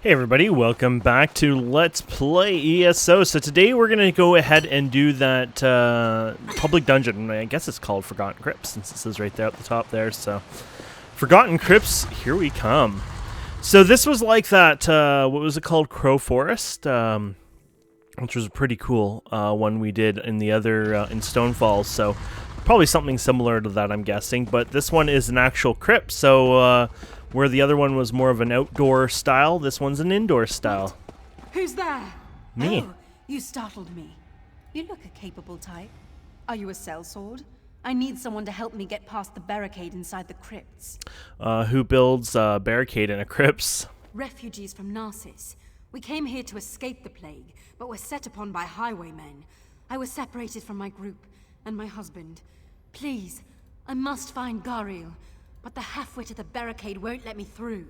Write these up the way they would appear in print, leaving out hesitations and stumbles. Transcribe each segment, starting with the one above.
Hey everybody, welcome back to Let's Play ESO. So today we're going to go ahead and do that public dungeon. I guess it's called Forgotten Crypts, since it says right there at the top there. So, Forgotten Crypts, here we come. So this was like that, what was it called, Crow Forest? Which was a pretty cool one we did in the other, in Stonefalls. So, probably something similar to that, I'm guessing. But this one is an actual crypt, so where the other one was more of an outdoor style, this one's an indoor style. What? Who's there? Me. Oh, you startled me. You look a capable type. Are you a sellsword? I need someone to help me get past the barricade inside the crypts. Who builds a barricade in a crypts? Refugees from Narcissus. We came here to escape the plague, but were set upon by highwaymen. I was separated from my group and my husband. Please, I must find Gariel. But the halfwit at the barricade won't let me through.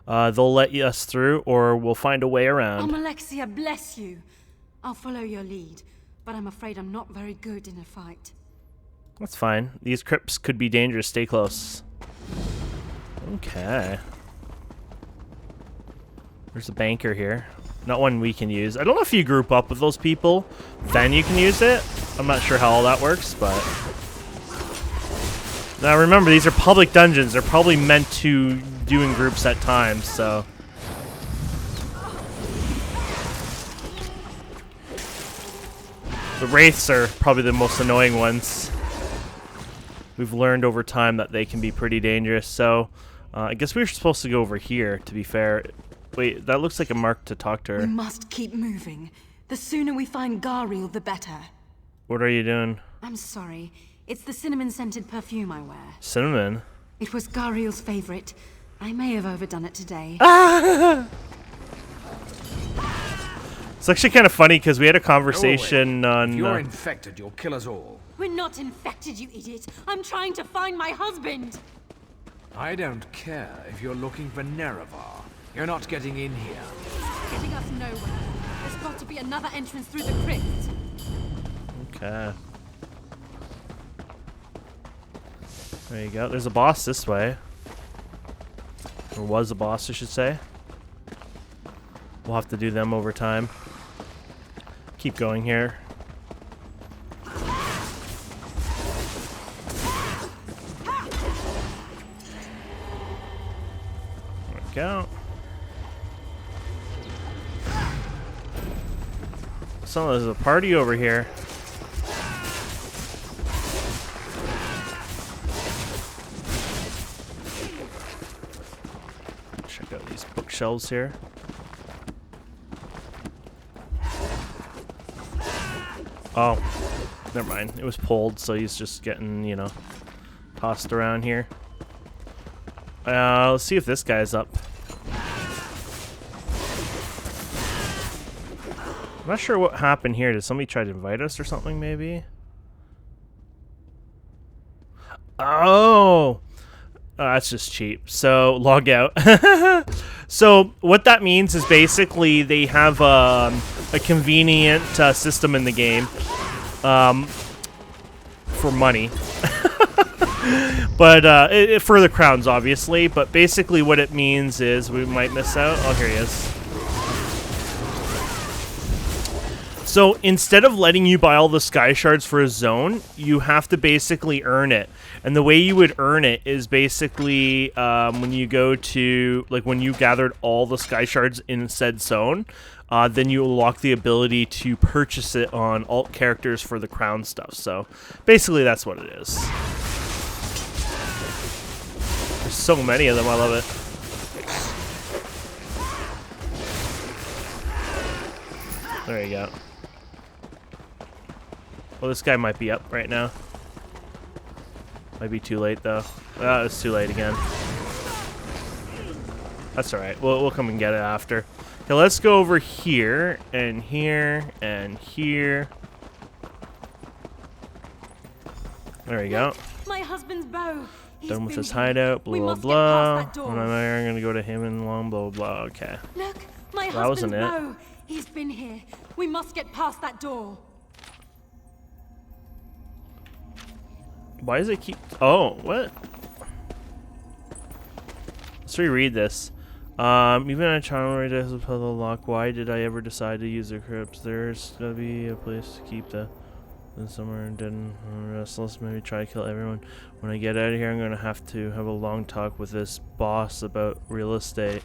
They'll let us through, or we'll find a way around. Alexia, bless you. I'll follow your lead, but I'm afraid I'm not very good in a fight. That's fine. These crypts could be dangerous. Stay close. Okay. There's a banker here. Not one we can use. I don't know if you group up with those people, then you can use it. I'm not sure how all that works, but... Now remember, these are public dungeons. They're probably meant to do in groups at times, so... The wraiths are probably the most annoying ones. We've learned over time that they can be pretty dangerous, so... I guess we were supposed to go over here, to be fair. Wait, that looks like a mark to talk to her. We must keep moving. The sooner we find Gariel, the better. What are you doing? I'm sorry. It's the cinnamon-scented perfume I wear. Cinnamon? It was Gariel's favorite. I may have overdone it today. It's actually kind of funny because we had a conversation on... If you're infected, you'll kill us all. We're not infected, you idiot. I'm trying to find my husband. I don't care if you're looking for Nerevar. You're not getting in here. Getting us nowhere. There's got to be another entrance through the crypt. Okay. There you go. There's a boss this way. Or was a boss, I should say. We'll have to do them over time. Keep going here. There we go. So there's a party over here. Check out these bookshelves here. Oh, never mind. It was pulled, so he's just getting, you know, tossed around here. Let's see if this guy's up. I'm not sure what happened here. Did somebody try to invite us or something, maybe? Oh! That's just cheap. So, log out. So, what that means is basically they have a convenient system in the game for money. But for the crowns, obviously. But basically what it means is we might miss out. Oh, here he is. So instead of letting you buy all the sky shards for a zone, you have to basically earn it. And the way you would earn it is basically when you go to, like when you gathered all the sky shards in said zone, then you unlock the ability to purchase it on alt characters for the crown stuff. So basically that's what it is. There's so many of them, I love it. There you go. Well, this guy might be up right now. Might be too late, though. Oh, it's too late again. That's alright. We'll come and get it after. Okay, let's go over here, and here, and here. There we go. My husband's bow. Done with his hideout, blah, blah, blah. And I'm going to go to him and long, blah, blah, okay. Look, my That wasn't husband's it. bow. He's been here. We must get past that door. Why does it keep... Oh, what? Let's reread this. Even a child has a puzzle lock. Why did I ever decide to use the crypts? There's gotta be a place to keep the somewhere and didn't restless. Maybe try to kill everyone. When I get out of here, I'm gonna have to have a long talk with this boss about real estate.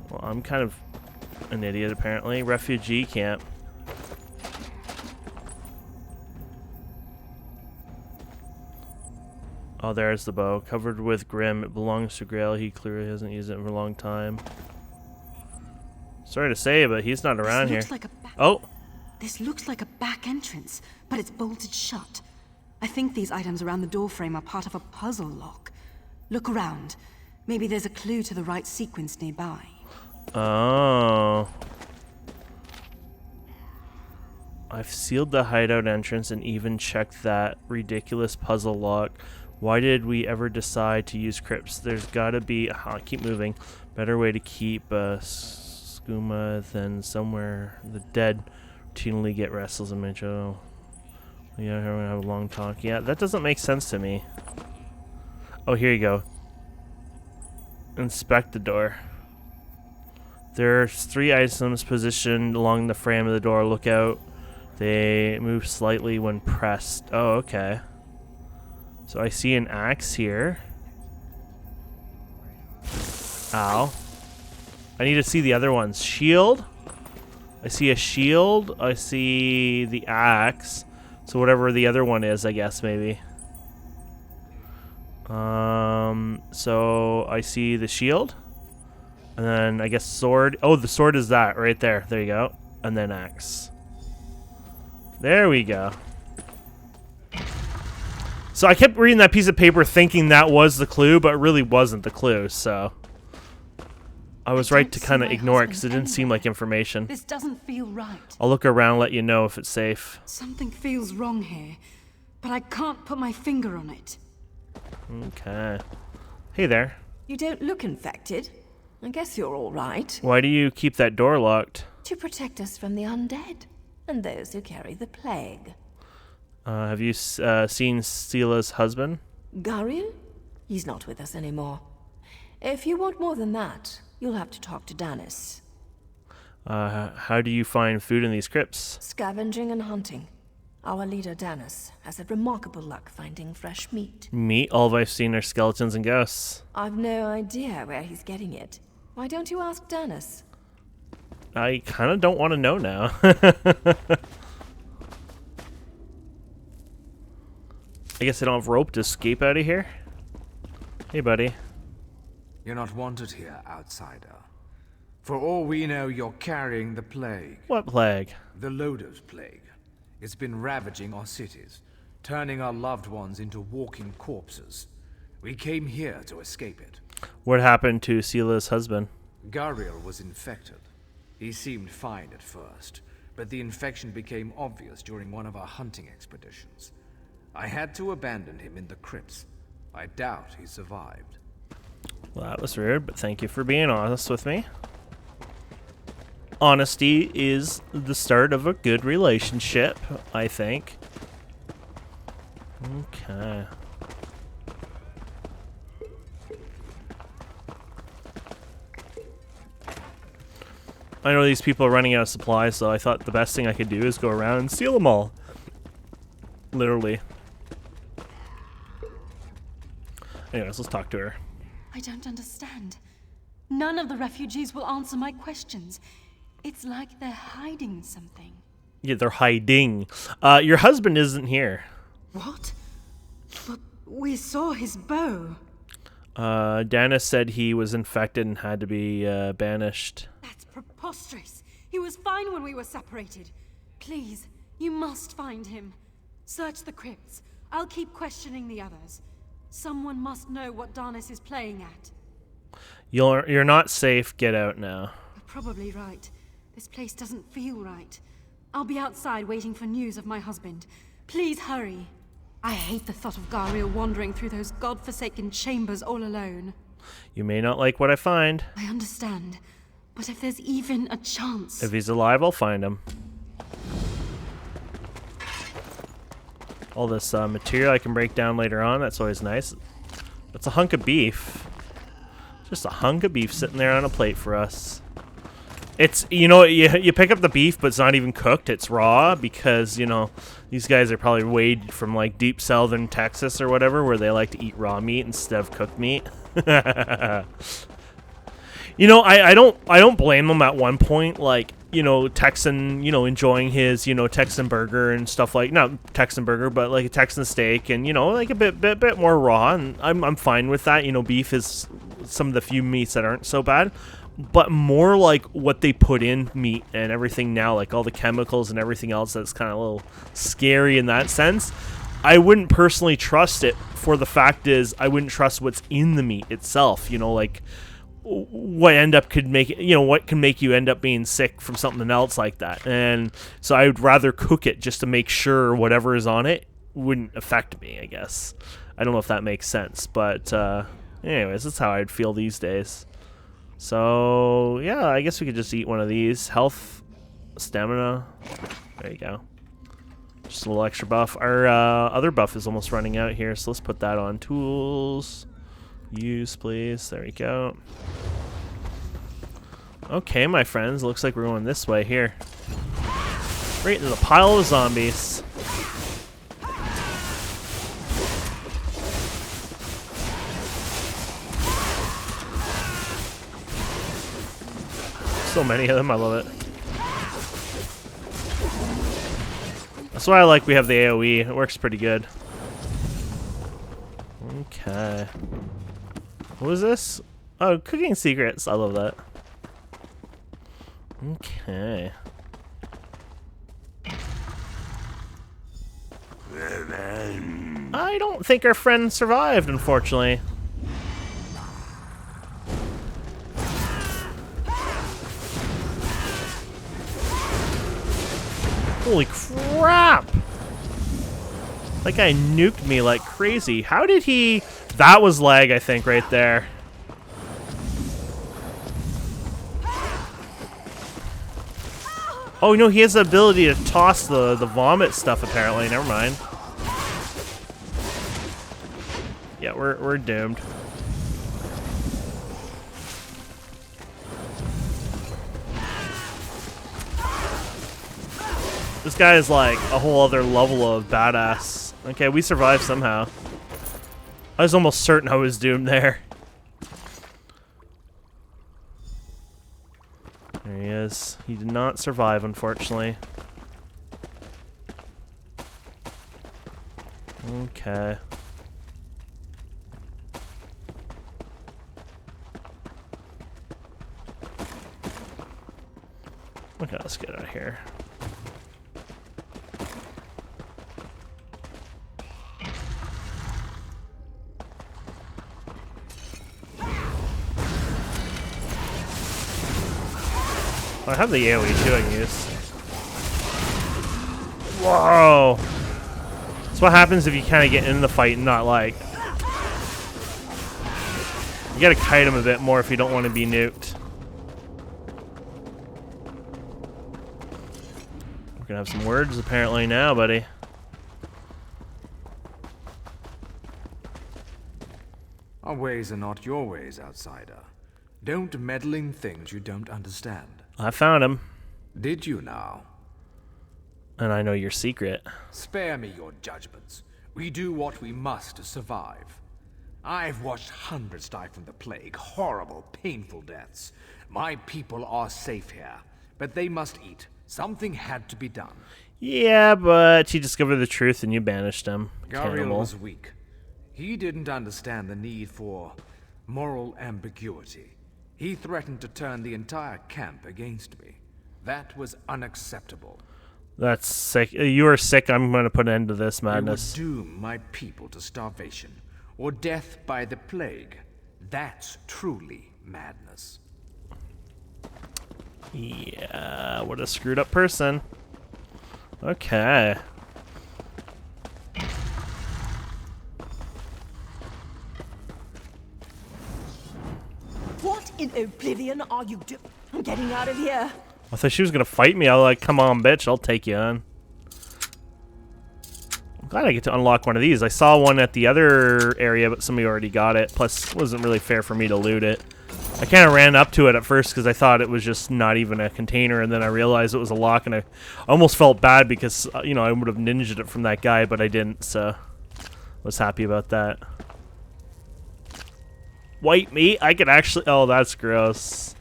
Well, I'm kind of an idiot apparently. Refugee camp. Oh, there's the bow. Covered with Grim. It belongs to Grail. He clearly hasn't used it for a long time. Sorry to say, but he's not around here. Oh! This looks like a back entrance, but it's bolted shut. I think these items around the doorframe are part of a puzzle lock. Look around. Maybe there's a clue to the right sequence nearby. Oh. I've sealed the hideout entrance and even checked that ridiculous puzzle lock. Why did we ever decide to use crypts? There's gotta be, keep moving, better way to keep skooma than somewhere the dead routinely get restless and mention, oh, yeah, we're gonna have a long talk. Yeah, that doesn't make sense to me. Oh, here you go. Inspect the door. There's 3 items positioned along the frame of the door. Look out. They move slightly when pressed. Oh, okay. So I see an axe here. Ow. I need to see the other ones. Shield. I see a shield. I see the axe. So whatever the other one is, I guess, maybe. So I see the shield. And then I guess sword. Oh, the sword is that right there. There you go. And then axe. There we go. So I kept reading that piece of paper thinking that was the clue, but it really wasn't the clue, so I was right to kind of ignore it because it didn't seem like information. This doesn't feel right. I'll look around and let you know if it's safe. Something feels wrong here, but I can't put my finger on it. Okay. Hey there. You don't look infected. I guess you're all right. Why do you keep that door locked? To protect us from the undead and those who carry the plague. Have you seen Sela's husband? Gariel? He's not with us anymore. If you want more than that, you'll have to talk to Danis. How do you find food in these crypts? Scavenging and hunting. Our leader, Danis, has had remarkable luck finding fresh meat. Meat? All I've seen are skeletons and ghosts. I've no idea where he's getting it. Why don't you ask Danis? I kind of don't want to know now. I guess I don't have rope to escape out of here. Hey, buddy. You're not wanted here, outsider. For all we know, you're carrying the plague. What plague? The Loder's plague. It's been ravaging our cities, turning our loved ones into walking corpses. We came here to escape it. What happened to Sela's husband? Gariel was infected. He seemed fine at first, but the infection became obvious during one of our hunting expeditions. I had to abandon him in the crypts. I doubt he survived. Well, that was rude, but thank you for being honest with me. Honesty is the start of a good relationship, I think. Okay. I know these people are running out of supplies, so I thought the best thing I could do is go around and steal them all. Literally. Anyways, let's talk to her. I don't understand. None of the refugees will answer my questions. It's like they're hiding something. Yeah, they're hiding. Your husband isn't here. What? But we saw his bow. Danis said he was infected and had to be banished. That's preposterous. He was fine when we were separated. Please, you must find him. Search the crypts. I'll keep questioning the others. Someone must know what Danis is playing at. You're not safe. Get out now. You're probably right. This place doesn't feel right. I'll be outside waiting for news of my husband. Please hurry. I hate the thought of Gariel wandering through those godforsaken chambers all alone. You may not like what I find. I understand. But if there's even a chance... If he's alive, I'll find him. All this material I can break down later on. That's always nice. That's a hunk of beef. Just a hunk of beef sitting there on a plate for us. It's, you know, you pick up the beef, but it's not even cooked. It's raw because, you know, these guys are probably way from, like, deep southern Texas or whatever, where they like to eat raw meat instead of cooked meat. You know, I don't blame them at one point, like, you know, Texan, you know, enjoying his, you know, Texan burger and stuff like, not Texan burger, but like a Texan steak and, you know, like a bit more raw, and I'm fine with that. You know, beef is some of the few meats that aren't so bad. But more like what they put in meat and everything now, like all the chemicals and everything else, that's kind of a little scary in that sense. I wouldn't personally trust it, for the fact is I wouldn't trust what's in the meat itself. You know, like what could make it, you know, what can make you end up being sick from something else like that. And so I would rather cook it just to make sure whatever is on it wouldn't affect me, I guess. I don't know if that makes sense, but anyways, that's how I'd feel these days. So, yeah, I guess we could just eat one of these. Health, stamina. There you go. Just a little extra buff. Our other buff is almost running out here, so let's put that on. Tools. Use, please. There we go. Okay, my friends. Looks like we're going this way here. Right into the pile of zombies. So many of them, I love it. That's why I like we have the AoE. It works pretty good. Okay. What was this? Oh, cooking secrets. I love that. Okay. I don't think our friend survived, unfortunately. Holy crap! That guy nuked me like crazy. How did he... That was lag, I think, right there. Oh, no, he has the ability to toss the vomit stuff, apparently. Never mind. Yeah, we're doomed. This guy is like a whole other level of badass. Okay, we survived somehow. I was almost certain I was doomed there. There he is. He did not survive, unfortunately. Okay. Okay, let's get out of here. I have the AoE too I can use. Whoa! That's what happens if you kind of get in the fight and not like... You gotta kite him a bit more if you don't want to be nuked. We're gonna have some words apparently now, buddy. Our ways are not your ways, outsider. Don't meddle in things you don't understand. I found him. Did you now? And I know your secret. Spare me your judgments. We do what we must to survive. I've watched hundreds die from the plague, horrible, painful deaths. My people are safe here, but they must eat. Something had to be done. Yeah, but you discovered the truth and you banished him. Gariel was weak. He didn't understand the need for moral ambiguity. He threatened to turn the entire camp against me. That was unacceptable. That's sick. You are sick. I'm going to put an end to this madness. You would doom my people to starvation or death by the plague. That's truly madness. Yeah, what a screwed up person. Okay. What in oblivion are you doing? I'm getting out of here. I thought she was going to fight me. I was like, come on, bitch. I'll take you on. I'm glad I get to unlock one of these. I saw one at the other area, but somebody already got it. Plus, it wasn't really fair for me to loot it. I kind of ran up to it at first because I thought it was just not even a container, and then I realized it was a lock, and I almost felt bad because, you know, I would have ninja'd it from that guy, but I didn't, so I was happy about that. White meat? I could actually... Oh, that's gross.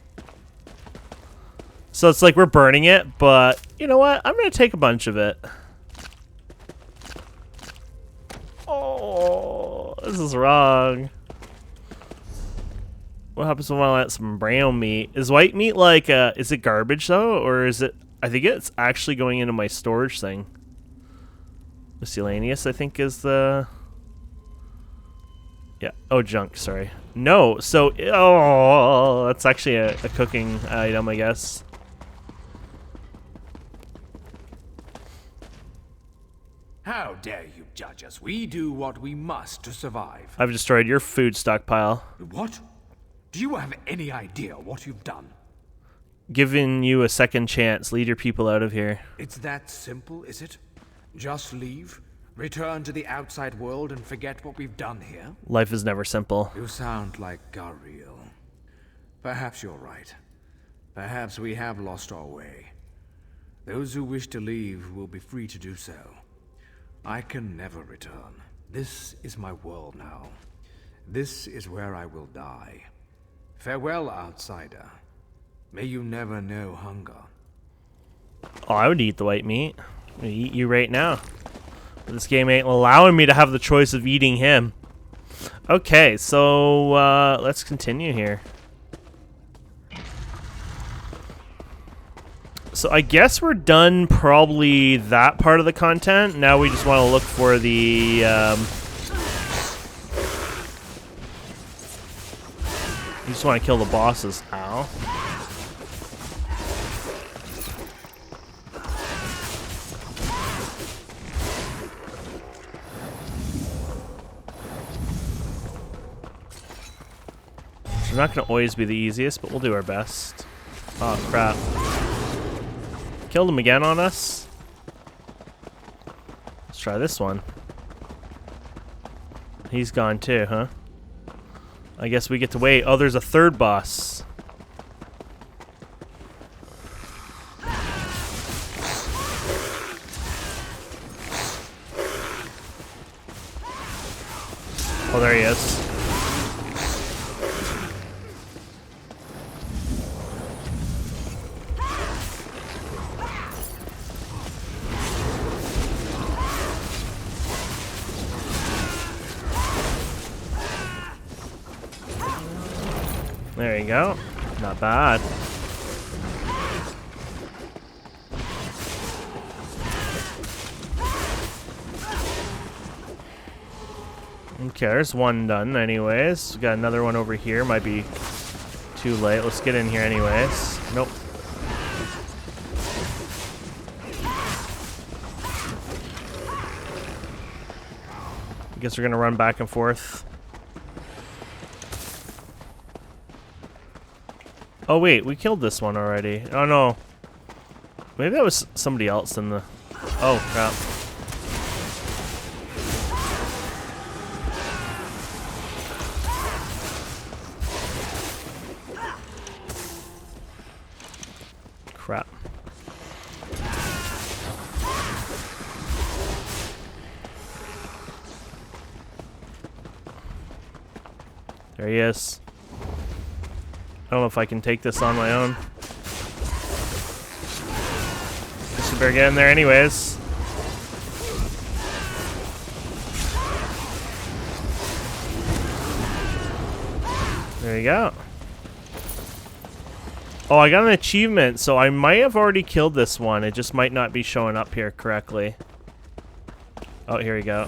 So it's like we're burning it, but you know what? I'm going to take a bunch of it. Oh, this is wrong. What happens when I let some brown meat? Is white meat like, is it garbage though? Or is it, I think it's actually going into my storage thing. Miscellaneous, I think, is the... Yeah, oh, junk, sorry. No, so, oh, that's actually a cooking item, I guess. How dare you judge us? We do what we must to survive. I've destroyed your food stockpile. What? Do you have any idea what you've done? Giving you a second chance. Lead your people out of here. It's that simple, is it? Just leave? Return to the outside world and forget what we've done here? Life is never simple. You sound like Gariel. Perhaps you're right. Perhaps we have lost our way. Those who wish to leave will be free to do so. I can never return. This is my world now. This is where I will die. Farewell, outsider. May you never know hunger. Oh, I would eat the white meat. I'm gonna eat you right now. But this game ain't allowing me to have the choice of eating him. Okay, so let's continue here. So I guess we're done probably that part of the content. Now we just want to look for the... we just want to kill the bosses. Ow. They're not going to always be the easiest, but we'll do our best. Oh, crap. Killed him again on us. Let's try this one. He's gone too, huh? I guess we get to wait. Oh, there's a third boss. Oh, there he is. There you go. Not bad. Okay, there's one done anyways. We got another one over here. Might be too late. Let's get in here anyways. Nope. I guess we're gonna run back and forth. Oh wait, we killed this one already. Oh no. Maybe that was somebody else in the... Oh crap. Crap. There he is. I don't know if I can take this on my own. Guess we better get in there anyways. There you go. Oh, I got an achievement, so I might have already killed this one. It just might not be showing up here correctly. Oh, here we go.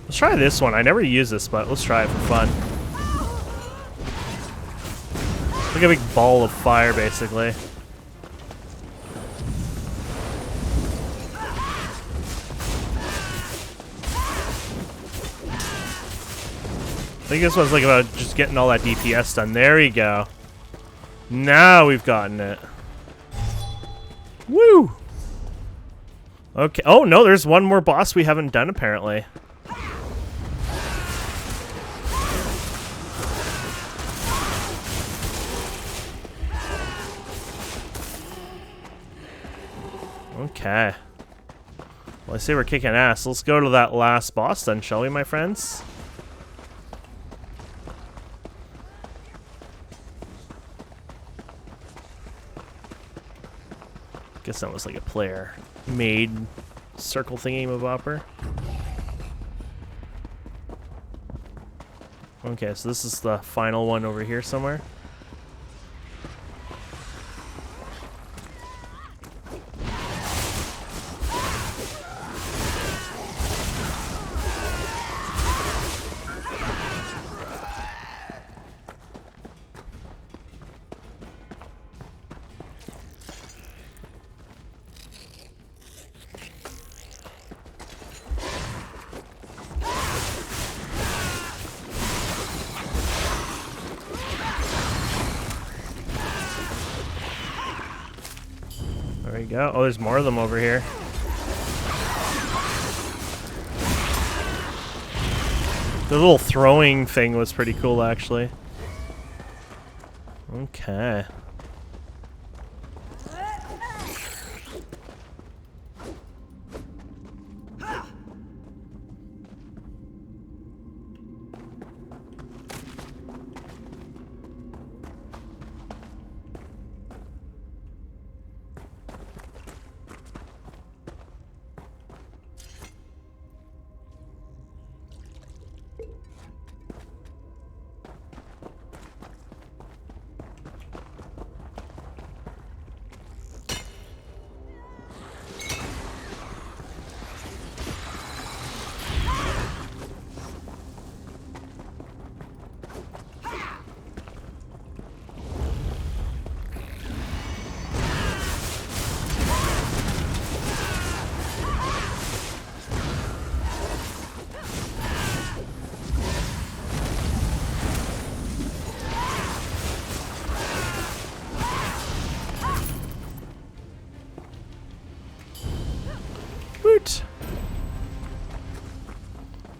Let's try this one. I never use this, but let's try it for fun. Like a big ball of fire, basically. I think this one's like about just getting all that DPS done. There we go. Now we've gotten it. Woo! Okay. Oh, no, there's one more boss we haven't done, apparently. Okay. Well, I say we're kicking ass. Let's go to that last boss then, shall we, my friends? Guess that was like a player-made circle thingy-mabopper. Okay, so this is the final one over here somewhere. There you go. Oh, there's more of them over here. The little throwing thing was pretty cool, actually. Okay.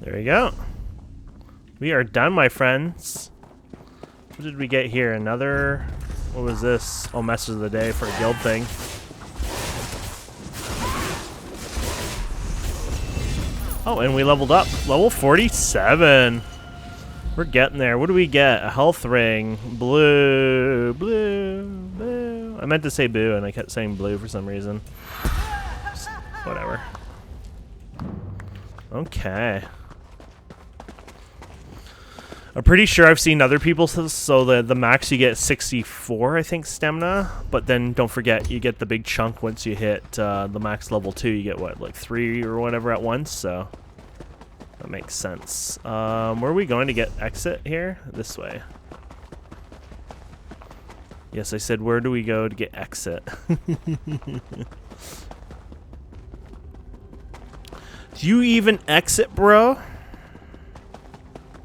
There we go. We are done, my friends. What did we get here? Another... What was this? Oh, message of the day for a guild thing. Oh, and we leveled up. Level 47. We're getting there. What do we get? A health ring. Blue. Blue. Blue. I meant to say boo, and I kept saying blue for some reason. Just whatever. Okay. I'm pretty sure I've seen other people, so the max you get 64, I think, stamina. But then don't forget, you get the big chunk once you hit the max level 2. You get, what, like 3 or whatever at once, so that makes sense. Where are we going to get exit here? This way. Yes, I said, where do we go to get exit? Do you even exit, bro?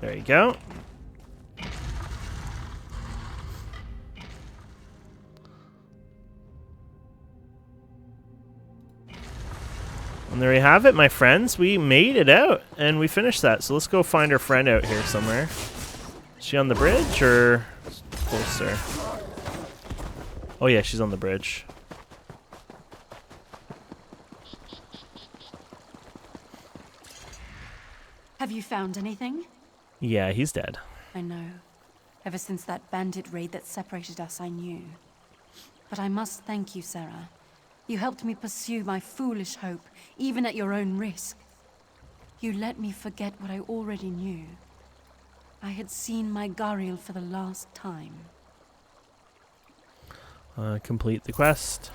There you go. And there we have it, my friends. We made it out, and we finished that. So let's go find our friend out here somewhere. Is she on the bridge, or closer? Oh yeah, she's on the bridge. Have you found anything? Yeah, he's dead. I know. Ever since that bandit raid that separated us, I knew. But I must thank you, Sarah. You helped me pursue my foolish hope, even at your own risk. You let me forget what I already knew. I had seen my Gariel for the last time. Complete the quest.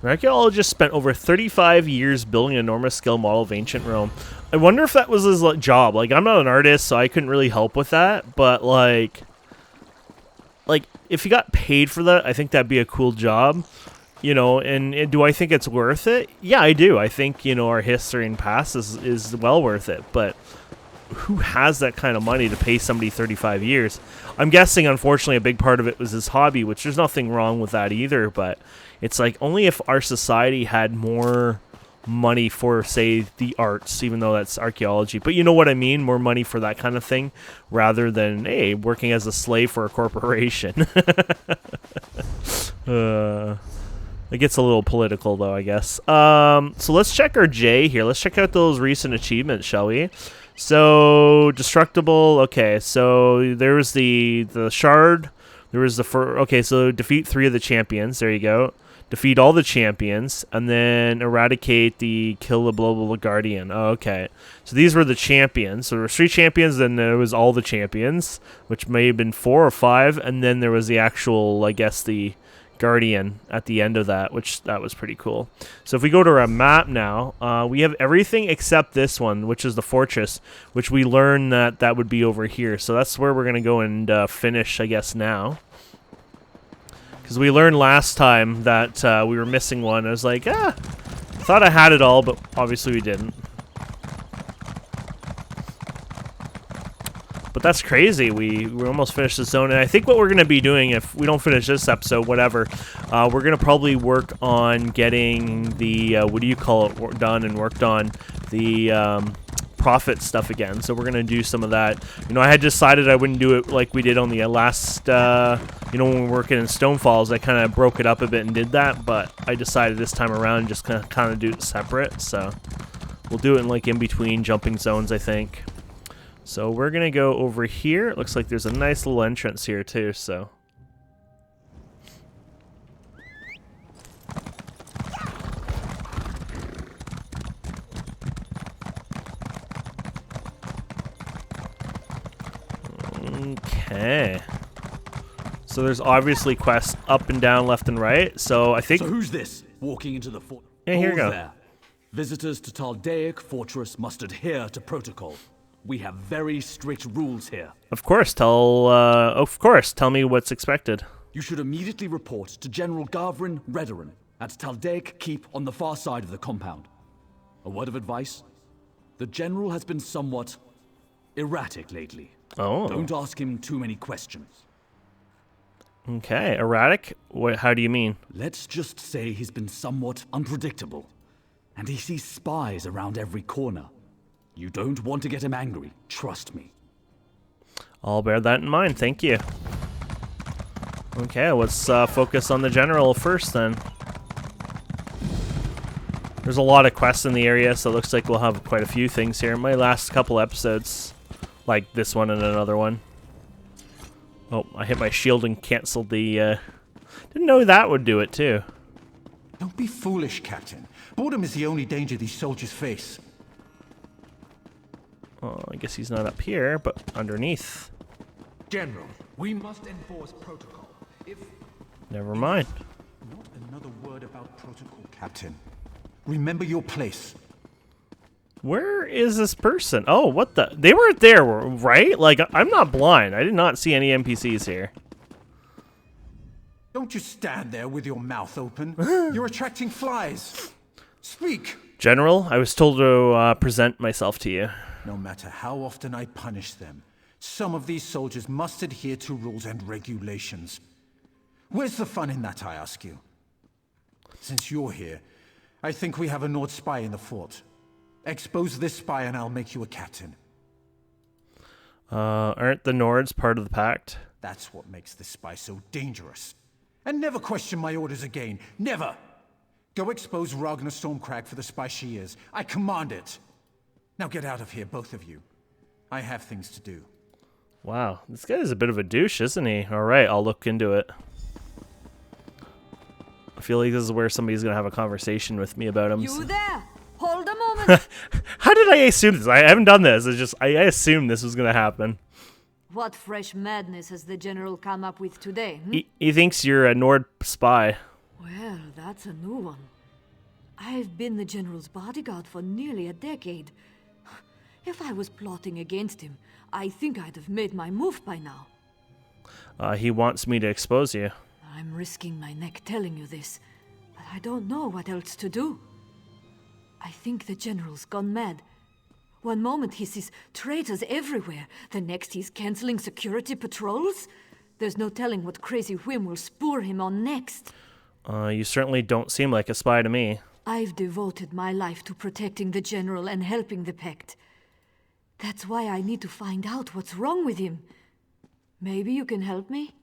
An archaeologist spent over 35 years building an enormous scale model of ancient Rome. I wonder if that was his job. Like, I'm not an artist, so I couldn't really help with that. But, like, if he got paid for that, I think that'd be a cool job. You know, and do I think it's worth it? Yeah, I do. I think, you know, our history and past is well worth it. But who has that kind of money to pay somebody 35 years? I'm guessing, unfortunately, a big part of it was his hobby, which there's nothing wrong with that either, but it's like only if our society had more money for, say, the arts, even though that's archaeology, but you know what I mean, more money for that kind of thing, rather than, hey, working as a slave for a corporation. It gets a little political, though, I guess. So let's check our J here. Let's check out those recent achievements, shall we? So, destructible. Okay, so there was the shard. There was the okay, so defeat 3 of the champions. There you go. Defeat all the champions, and then eradicate the kill the global guardian. Oh, okay, so these were the champions. So there were 3 champions, then there was all the champions, which may have been 4 or 5, and then there was the actual, I guess, the guardian at the end of that, which that was pretty cool. So if we go to our map now, we have everything except this one, which is the fortress, which we learned that would be over here. So that's where we're going to go and finish, I guess, now. Because we learned last time that we were missing one. I was like, thought I had it all, but obviously we didn't. But that's crazy. We almost finished the zone. And I think what we're going to be doing, if we don't finish this episode, whatever, we're going to probably work on getting the, what do you call it, done and worked on, the profit stuff again. So we're going to do some of that. You know, I had decided I wouldn't do it like we did on the last, you know, when we were working in Stone Falls. I kind of broke it up a bit and did that. But I decided this time around just kind of do it separate. So we'll do it in like in between jumping zones, I think. So we're going to go over here. It looks like there's a nice little entrance here too, so. Okay. So there's obviously quests up and down, left and right. So I think... So who's this walking into the fort? Yeah, here we go. There. Visitors to Tal'Deic Fortress must adhere to protocol. We have very strict rules here. Of course, tell me what's expected. You should immediately report to General Gavrin Redoran at Tal'Deic Keep on the far side of the compound. A word of advice? The General has been somewhat erratic lately. Oh. Don't ask him too many questions. Okay, erratic? How do you mean? Let's just say he's been somewhat unpredictable. And he sees spies around every corner. You don't want to get him angry, trust me. I'll bear that in mind, thank you. Okay, let's focus on the general first then. There's a lot of quests in the area, so it looks like we'll have quite a few things here. It might last a couple episodes, like this one and another one. Oh, I hit my shield and canceled the... Didn't know that would do it too. Don't be foolish, Captain. Boredom is the only danger these soldiers face. Oh, I guess he's not up here, but underneath. General, we must enforce protocol. Never mind. Not another word about protocol, Captain. Remember your place. Where is this person? Oh, what the? They were there, right? Like, I'm not blind. I did not see any NPCs here. Don't just stand there with your mouth open. You're attracting flies. Speak. General, I was told to present myself to you. No matter how often I punish them, some of these soldiers must adhere to rules and regulations. Where's the fun in that, I ask you? Since you're here, I think we have a Nord spy in the fort. Expose this spy and I'll make you a captain. Aren't the Nords part of the pact? That's what makes this spy so dangerous. And never question my orders again. Never! Go expose Ragnar Stormcrag for the spy she is. I command it. Now get out of here, both of you. I have things to do. Wow, this guy is a bit of a douche, isn't he? Alright, I'll look into it. I feel like this is where somebody's going to have a conversation with me about him. You there? Hold a moment. How did I assume this? I haven't done this. It's just, I assumed this was going to happen. What fresh madness has the General come up with today? He thinks you're a Nord spy. Well, that's a new one. I've been the General's bodyguard for nearly a decade. If I was plotting against him, I think I'd have made my move by now. He wants me to expose you. I'm risking my neck telling you this, but I don't know what else to do. I think the General's gone mad. One moment he sees traitors everywhere, the next he's canceling security patrols. There's no telling what crazy whim will spur him on next. You certainly don't seem like a spy to me. I've devoted my life to protecting the General and helping the Pact. That's why I need to find out what's wrong with him. Maybe you can help me?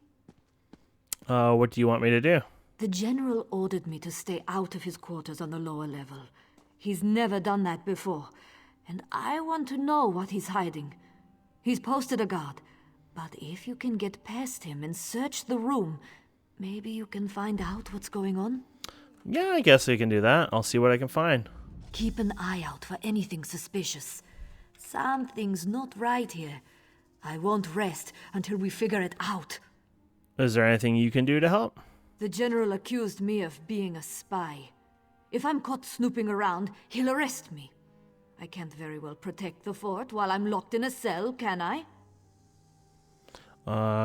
What do you want me to do? The General ordered me to stay out of his quarters on the lower level. He's never done that before, and I want to know what he's hiding. He's posted a guard, but if you can get past him and search the room, maybe you can find out what's going on? Yeah, I guess we can do that. I'll see what I can find. Keep an eye out for anything suspicious. Something's not right here. I won't rest until we figure it out. Is there anything you can do to help? The General accused me of being a spy. If I'm caught snooping around, he'll arrest me. I can't very well protect the fort while I'm locked in a cell, can I?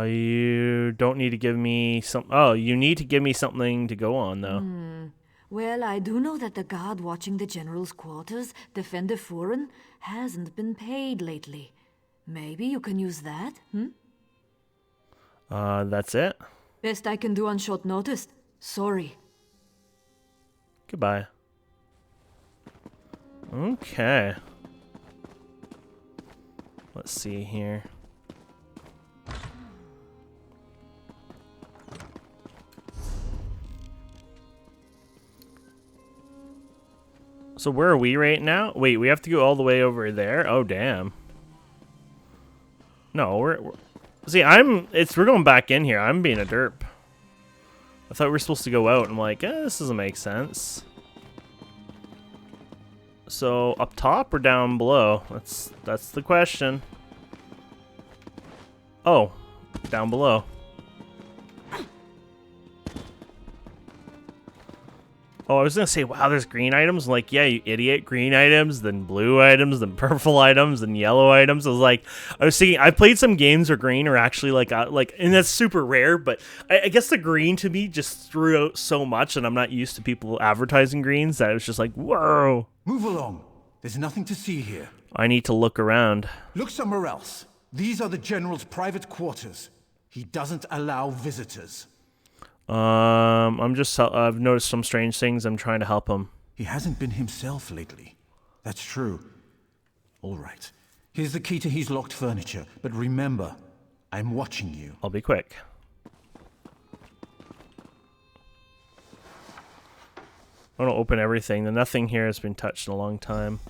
You don't need to give me some... Oh, you need to give me something to go on, though. Well, I do know that the guard watching the General's quarters, Defender Furen, hasn't been paid lately. Maybe you can use that, That's it? Best I can do on short notice. Sorry. Goodbye. Okay. Let's see here. So where are we right now? Wait, we have to go all the way over there? Oh, damn. No, we're see, we're going back in here. I'm being a derp. I thought we were supposed to go out. I'm like, this doesn't make sense. So, up top or down below? That's the question. Oh, down below. Oh, I was gonna say, wow, there's green items. I'm like, yeah, you idiot. Green items, then blue items, then purple items, then yellow items. I was thinking, I played some games where green are actually and that's super rare, but I guess the green to me just threw out so much, and I'm not used to people advertising greens that it was just like, whoa. Move along. There's nothing to see here. I need to look around. Look somewhere else. These are the General's private quarters. He doesn't allow visitors. I've noticed some strange things. I'm trying to help him. He hasn't been himself lately. That's true. All right. Here's the key to his locked furniture. But remember, I'm watching you. I'll be quick. I want to open everything. The nothing here has been touched in a long time.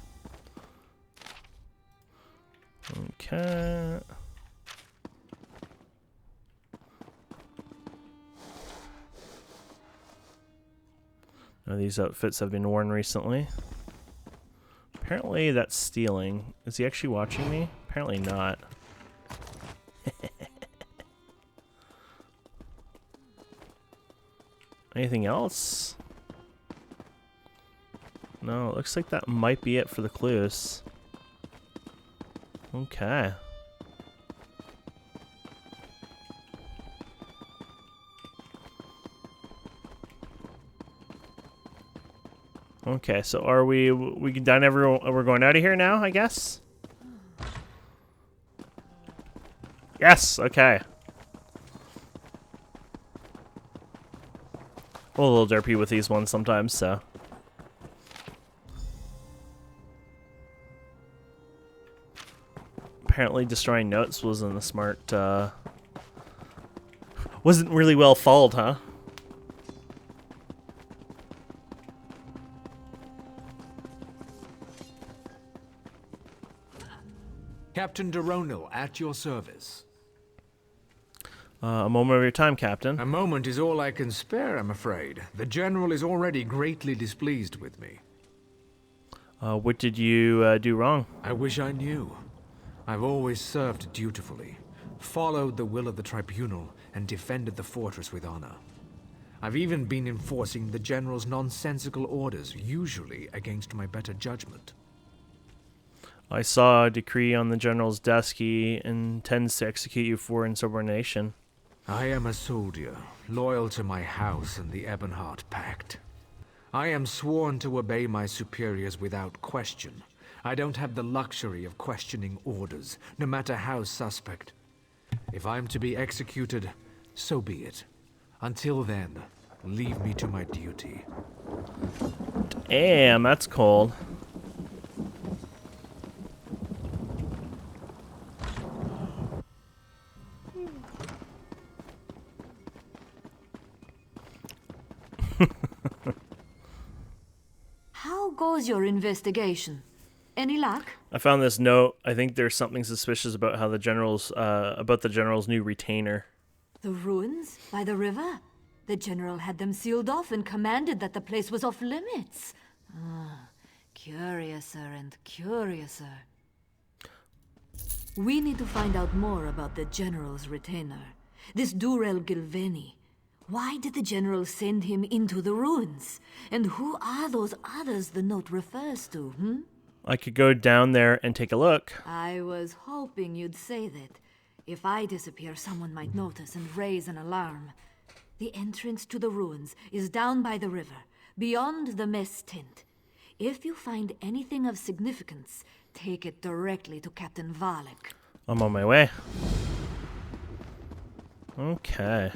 Okay. Now, these outfits have been worn recently. Apparently that's stealing. Is he actually watching me? Apparently not. Anything else? No, it looks like that might be it for the clues. Okay. Okay, so are we done? We're going out of here now, I guess? Yes, okay. I'm a little derpy with these ones sometimes, so. Apparently destroying notes wasn't a smart, wasn't really well followed, huh? Captain Deronil, at your service. A moment of your time, Captain. A moment is all I can spare, I'm afraid. The General is already greatly displeased with me. What did you do wrong? I wish I knew. I've always served dutifully, followed the will of the Tribunal, and defended the fortress with honor. I've even been enforcing the General's nonsensical orders, usually against my better judgment. I saw a decree on the General's desk. He intends to execute you for insubordination. I am a soldier, loyal to my house and the Ebonheart Pact. I am sworn to obey my superiors without question. I don't have the luxury of questioning orders, no matter how suspect. If I'm to be executed, so be it. Until then, leave me to my duty. Damn, that's cold. How goes your investigation? Any luck? I found this note. I think there's something suspicious about how the general's new retainer. The ruins by the river? The general had them sealed off and commanded that the place was off limits. Curiouser and curiouser. We need to find out more about the general's retainer. This Durel Gilveni. Why did the general send him into the ruins? And who are those others the note refers to, I could go down there and take a look. I was hoping you'd say that. If I disappear, someone might notice and raise an alarm. The entrance to the ruins is down by the river, beyond the mess tent. If you find anything of significance, take it directly to Captain Valek. I'm on my way. Okay.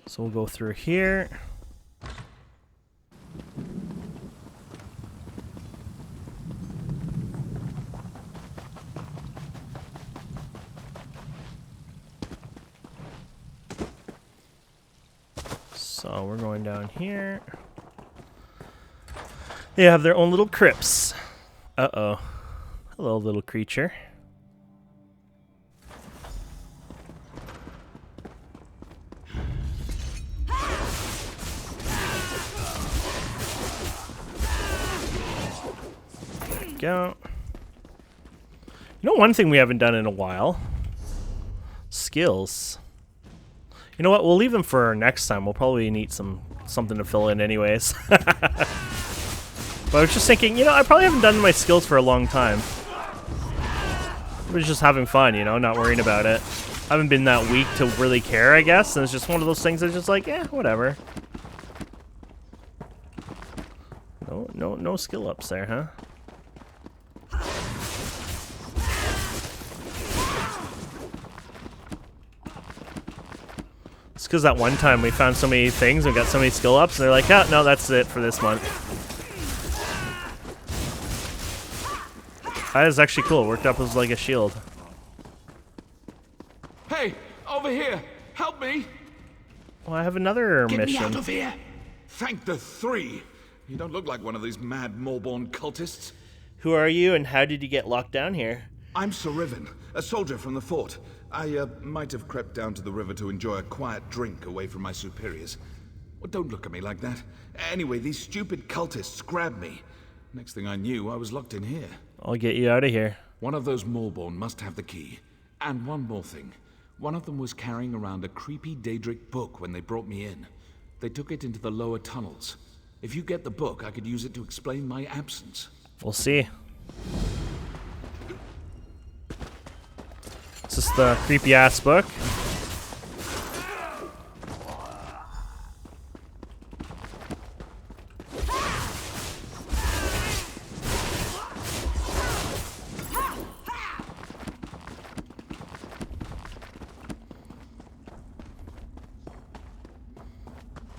So we'll go through here. So we're going down here. They have their own little crypts. Uh-oh. Hello, little creature. There we go. You know, one thing we haven't done in a while? Skills. You know what? We'll leave them for next time. We'll probably need something to fill in anyways. But I was just thinking, you know, I probably haven't done my skills for a long time. I was just having fun, you know, not worrying about it. I haven't been that weak to really care, I guess. And it's just one of those things that's just like, whatever. No skill ups there, huh? It's because that one time we found so many things and got so many skill ups, and they're like, no, that's it for this month. That is actually cool. It worked up as like a shield. Hey, over here! Help me! Well, I have another Get mission. me out of here! Thank the three! You don't look like one of these mad Morborn cultists. Who are you, and how did you get locked down here? I'm Sir Riven, a soldier from the fort. I might have crept down to the river to enjoy a quiet drink away from my superiors. Well, don't look at me like that. Anyway, these stupid cultists grabbed me. Next thing I knew, I was locked in here. I'll get you out of here. One of those Morborn must have the key. And one more thing. One of them was carrying around a creepy Daedric book when they brought me in. They took it into the lower tunnels. If you get the book, I could use it to explain my absence. We'll see. Is this the creepy ass book?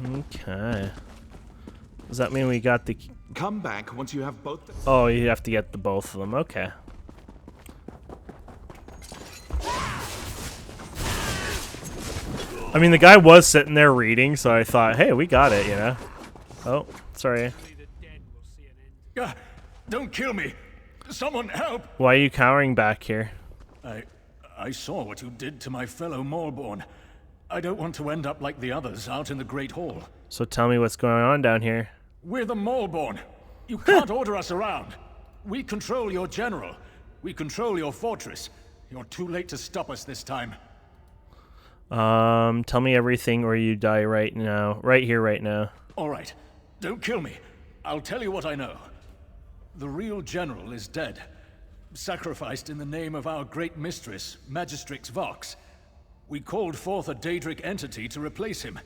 Okay. Does that mean we got the... Come back once you have both. Oh, you have to get the both of them. Okay. I mean, the guy was sitting there reading, so I thought, hey, we got it, you know? Oh, sorry. Don't kill me. Someone help. Why are you cowering back here? I saw what you did to my fellow Morborn. I don't want to end up like the others out in the Great Hall. So tell me what's going on down here. We're the Morborn. You can't order us around. We control your general. We control your fortress. You're too late to stop us this time. Tell me everything or you die right now. Right here, right now. All right. Don't kill me. I'll tell you what I know. The real general is dead. Sacrificed in the name of our great mistress, Magistrix Vox. We called forth a Daedric entity to replace him.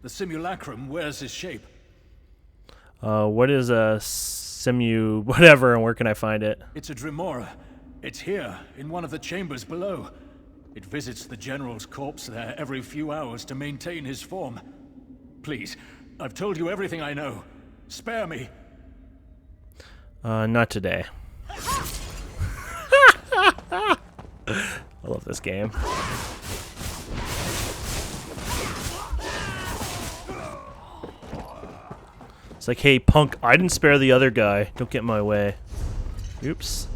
The simulacrum wears his shape. What is a Simu whatever, and where can I find it? It's a Dremora. It's here, in one of the chambers below. It visits the General's corpse there every few hours to maintain his form. Please, I've told you everything I know. Spare me. Not today. I love this game. It's like, hey, punk, I didn't spare the other guy. Don't get in my way. Oops.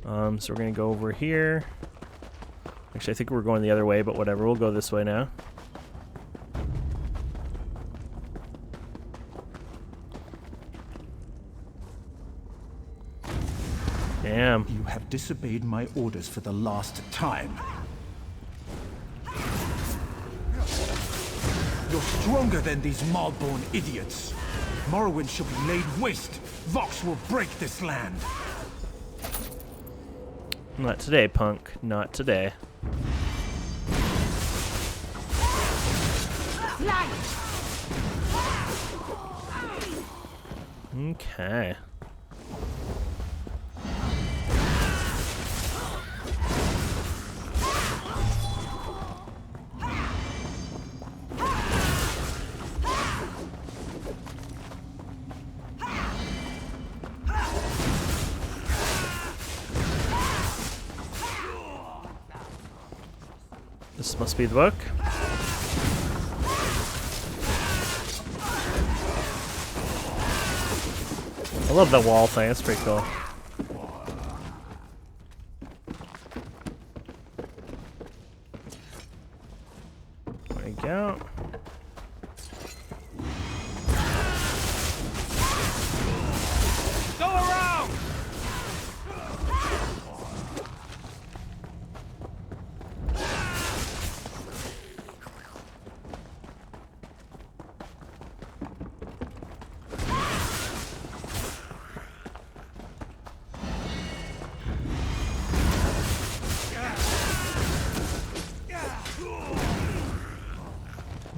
So we're gonna go over here. Actually, I think we're going the other way, but whatever. We'll go this way now. Damn. You have disobeyed my orders for the last time. You're stronger than these Malborn idiots. Morrowind shall be laid waste. Vox will break this land. Not today, punk. Not today. Okay. This must be the book. I love that wall thing, that's pretty cool. There we go. Go around!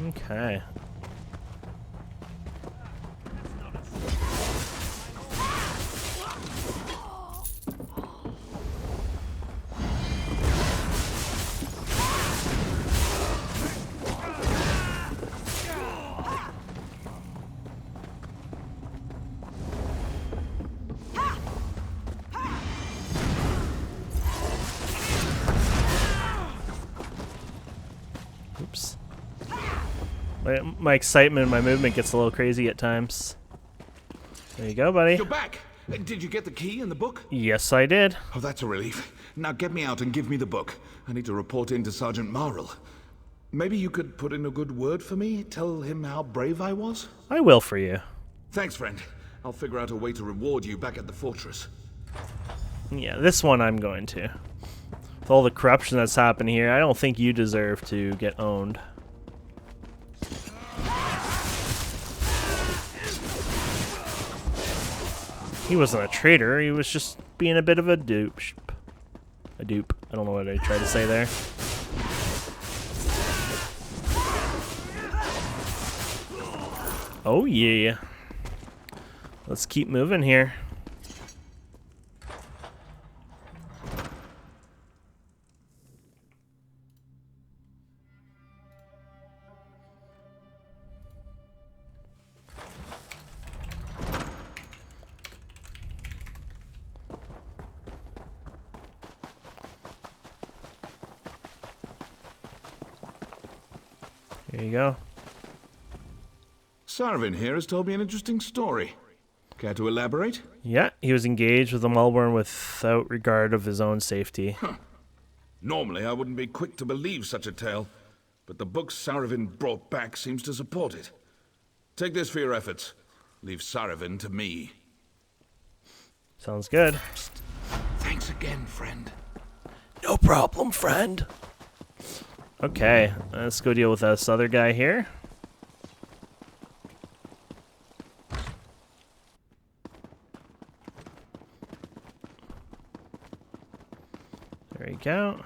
Okay. Oops. My excitement and my movement gets a little crazy at times. There you go, buddy. You're back! Did you get the key and the book? Yes, I did. Oh, that's a relief. Now get me out and give me the book. I need to report in to Sergeant Marl. Maybe you could put in a good word for me? Tell him how brave I was? I will for you. Thanks, friend. I'll figure out a way to reward you back at the fortress. Yeah, this one I'm going to. With all the corruption that's happened here, I don't think you deserve to get owned. He wasn't a traitor, he was just being a bit of a dupe. A dupe. I don't know what I tried to say there. Oh yeah. Let's keep moving here. Here you go. Sarvin here has told me an interesting story. Care to elaborate? Yeah, he was engaged with the Malborn without regard of his own safety. Huh. Normally I wouldn't be quick to believe such a tale, but the book Sarvin brought back seems to support it. Take this for your efforts. Leave Sarvin to me. Sounds good. Thanks again, friend. No problem, friend. Okay, let's go deal with this other guy here. There we go.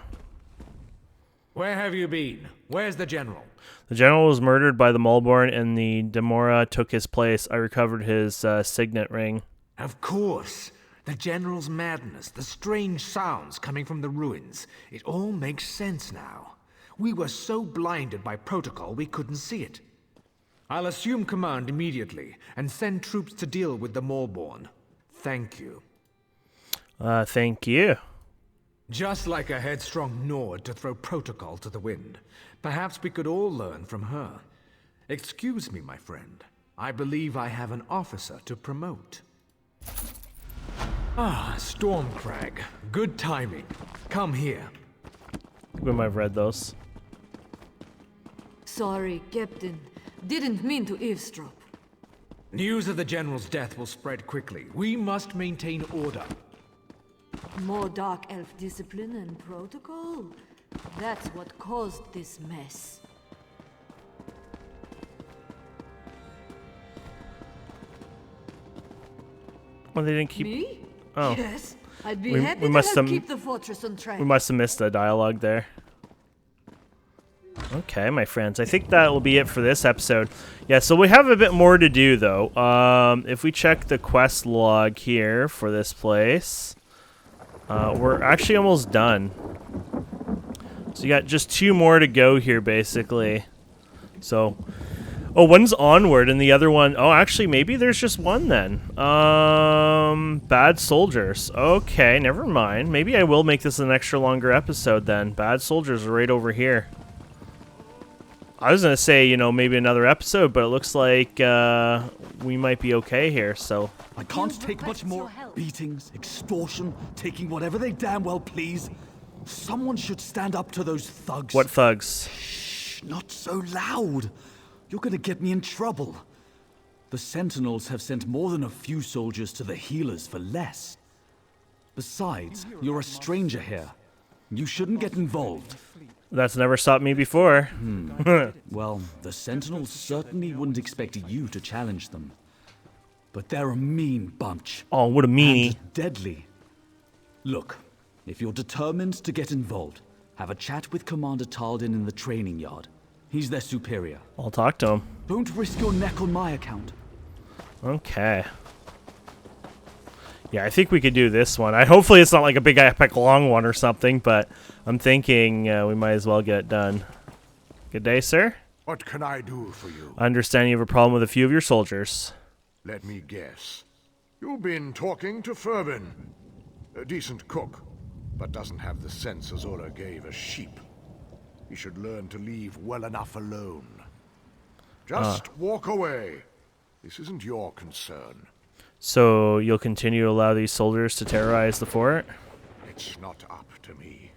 Where have you been? Where's the general? The general was murdered by the Malborn and the Demora took his place. I recovered his signet ring. Of course. The General's madness, the strange sounds coming from the ruins. It all makes sense now. We were so blinded by protocol we couldn't see it. I'll assume command immediately and send troops to deal with the Maulborn. Thank you. Thank you. Just like a headstrong Nord to throw protocol to the wind. Perhaps we could all learn from her. Excuse me, my friend. I believe I have an officer to promote. Ah, Stormcrag. Good timing. Come here. We might have read those. Sorry, Captain. Didn't mean to eavesdrop. News of the General's death will spread quickly. We must maintain order. More Dark Elf discipline and protocol? That's what caused this mess. Well, they didn't keep... Me? Oh. Yes. I'd be We- happy we to must help have- keep the fortress on track. We must have missed the dialogue there. Okay, my friends. I think that will be it for this episode. Yeah, so we have a bit more to do, though. If we check the quest log here for this place, we're actually almost done. So you got just 2 more to go here, basically. So, oh, one's Onward, and the other one... Oh, actually, maybe there's just one, then. Bad Soldiers. Okay, never mind. Maybe I will make this an extra longer episode, then. Bad Soldiers are right over here. I was going to say, you know, maybe another episode, but it looks like we might be okay here, so... I can't take much more beatings, extortion, taking whatever they damn well please. Someone should stand up to those thugs. What thugs? Shh, not so loud. You're gonna get me in trouble. The Sentinels have sent more than a few soldiers to the healers for less. Besides, you're a stranger here. You shouldn't get involved. That's never stopped me before. Well, the Sentinels certainly wouldn't expect you to challenge them. But they're a mean bunch. Oh, what a meanie. And deadly. Look, if you're determined to get involved, have a chat with Commander Tal'Din in the training yard. He's their superior. I'll talk to him. Don't risk your neck on my account. Okay. Yeah, I think we could do this one. Hopefully it's not like a big epic long one or something, but I'm thinking we might as well get it done. Good day, sir. What can I do for you? I understand you have a problem with a few of your soldiers. Let me guess. You've been talking to Furbin. A decent cook, but doesn't have the sense Azora gave a sheep. He should learn to leave well enough alone. Just walk away. This isn't your concern. So you'll continue to allow these soldiers to terrorize the fort? It's not up to me.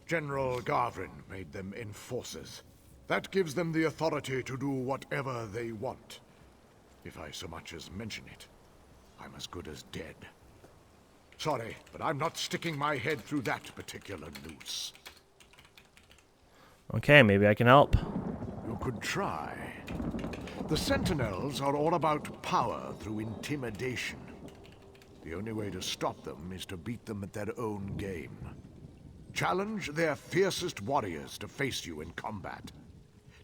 General Garvin made them enforcers. That gives them the authority to do whatever they want. If I so much as mention it, I'm as good as dead. Sorry, but I'm not sticking my head through that particular noose. Okay, maybe I can help. You could try. The Sentinels are all about power through intimidation. The only way to stop them is to beat them at their own game. Challenge their fiercest warriors to face you in combat.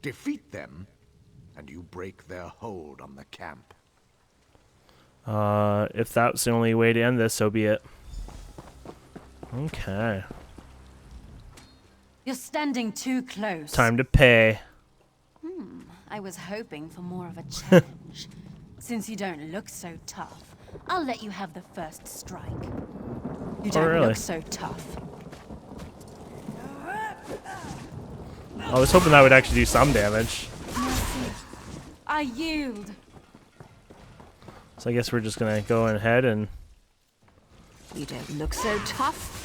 Defeat them, and you break their hold on the camp. If that's the only way to end this, so be it. Okay. You're standing too close. Time to pay. I was hoping for more of a challenge. Since you don't look so tough, I'll let you have the first strike. You don't really? look so tough. I was hoping that would actually do some damage. I yield. So I guess we're just gonna go ahead and... You don't look so tough.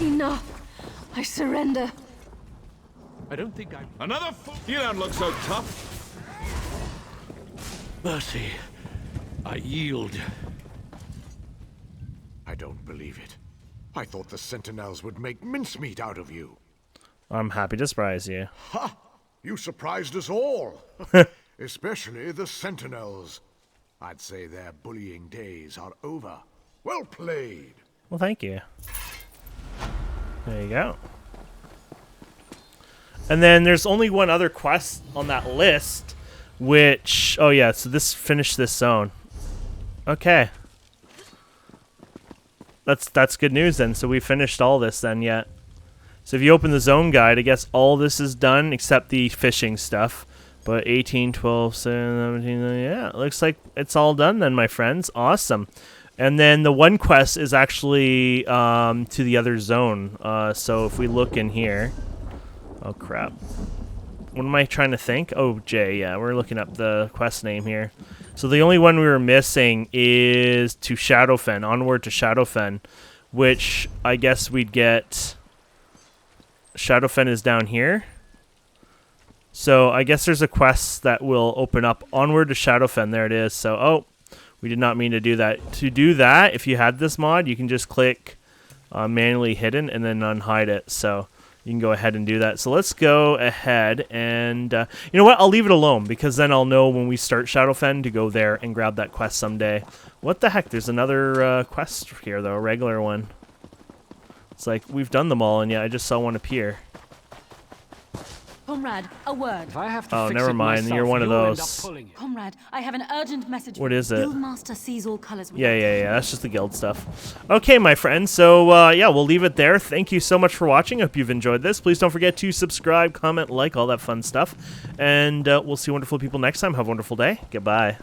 Enough. I surrender. I don't think I... Another You don't look so tough. Mercy. I yield. I don't believe it. I thought the Sentinels would make mincemeat out of you. I'm happy to surprise you. Ha! You surprised us all. Especially the Sentinels. I'd say their bullying days are over. Well played. Well, thank you. There you go. And then there's only one other quest on that list, which, oh yeah, so this finished this zone. Okay. That's good news then. So we finished all this then, yeah. So if you open the zone guide, I guess all this is done except the fishing stuff. But 18, 12, 17, yeah, it looks like it's all done then, my friends. Awesome. And then the one quest is actually to the other zone. So if we look in here, oh crap. What am I trying to think? Oh, J, yeah, we're looking up the quest name here. So the only one we were missing is to Shadowfen, onward to Shadowfen, which I guess we'd get. Shadowfen is down here. So I guess there's a quest that will open up onward to Shadowfen. There it is. So, oh, we did not mean to do that. To do that, if you had this mod, you can just click manually hidden and then unhide it. So you can go ahead and do that. So let's go ahead and, you know what? I'll leave it alone because then I'll know when we start Shadowfen to go there and grab that quest someday. What the heck? There's another quest here, though, a regular one. It's like we've done them all, and yet I just saw one appear. Comrade, a word. If I have to Oh, fix never it mind. myself, You're one of you'll end those. up pulling it. Comrade, I have an urgent message. What is it? Guildmaster sees all colors. Yeah. That's just the guild stuff. Okay, my friends. So, yeah, we'll leave it there. Thank you so much for watching. I hope you've enjoyed this. Please don't forget to subscribe, comment, like, all that fun stuff. And we'll see wonderful people next time. Have a wonderful day. Goodbye.